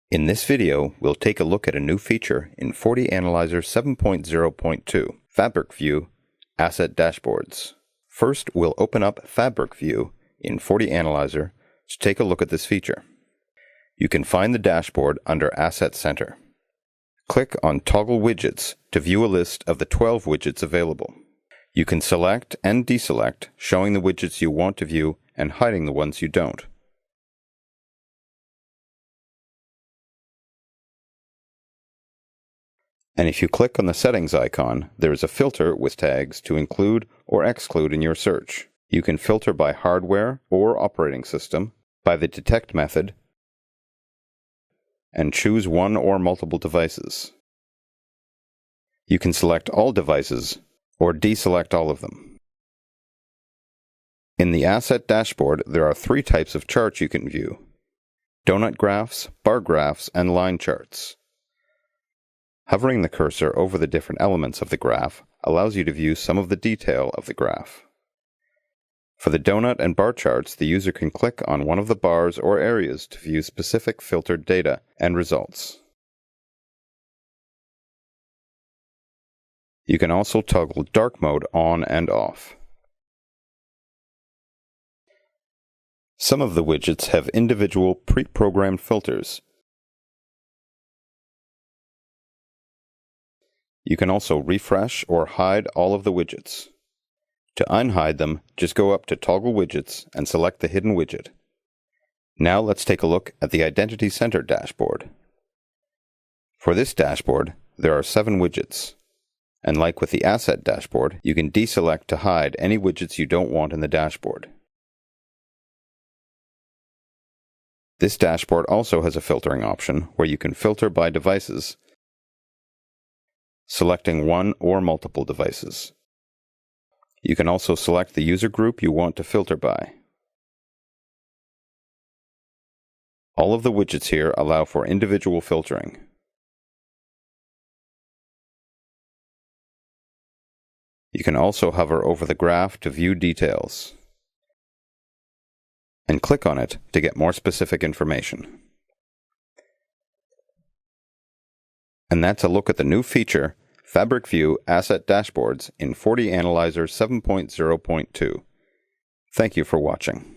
In this video, we'll take a look at a new feature in FortiAnalyzer 7.0.2, Fabric View, Asset Dashboards. First, we'll open up Fabric View in FortiAnalyzer to take a look at this feature. You can find the dashboard under Asset Center. Click on Toggle Widgets to view a list of the 12 widgets available. You can select and deselect, showing the widgets you want to view and hiding the ones you don't. And if you click on the settings icon, there is a filter with tags to include or exclude in your search. You can filter by hardware or operating system, by the detect method, and choose one or multiple devices. You can select all devices or deselect all of them. In the Asset Dashboard, there are 3 types of charts you can view: donut graphs, bar graphs, and line charts. Hovering the cursor over the different elements of the graph allows you to view some of the detail of the graph. For the donut and bar charts, the user can click on one of the bars or areas to view specific filtered data and results. You can also toggle dark mode on and off. Some of the widgets have individual pre-programmed filters. You can also refresh or hide all of the widgets. To unhide them, just go up to Toggle Widgets and select the hidden widget. Now let's take a look at the Identity Center dashboard. For this dashboard, there are 7 widgets. And like with the Asset Dashboard, you can deselect to hide any widgets you don't want in the dashboard. This dashboard also has a filtering option where you can filter by devices, selecting one or multiple devices. You can also select the user group you want to filter by. All of the widgets here allow for individual filtering. You can also hover over the graph to view details, and click on it to get more specific information. And that's a look at the new feature, Fabric View Asset Dashboards in FortiAnalyzer 7.0.2. Thank you for watching.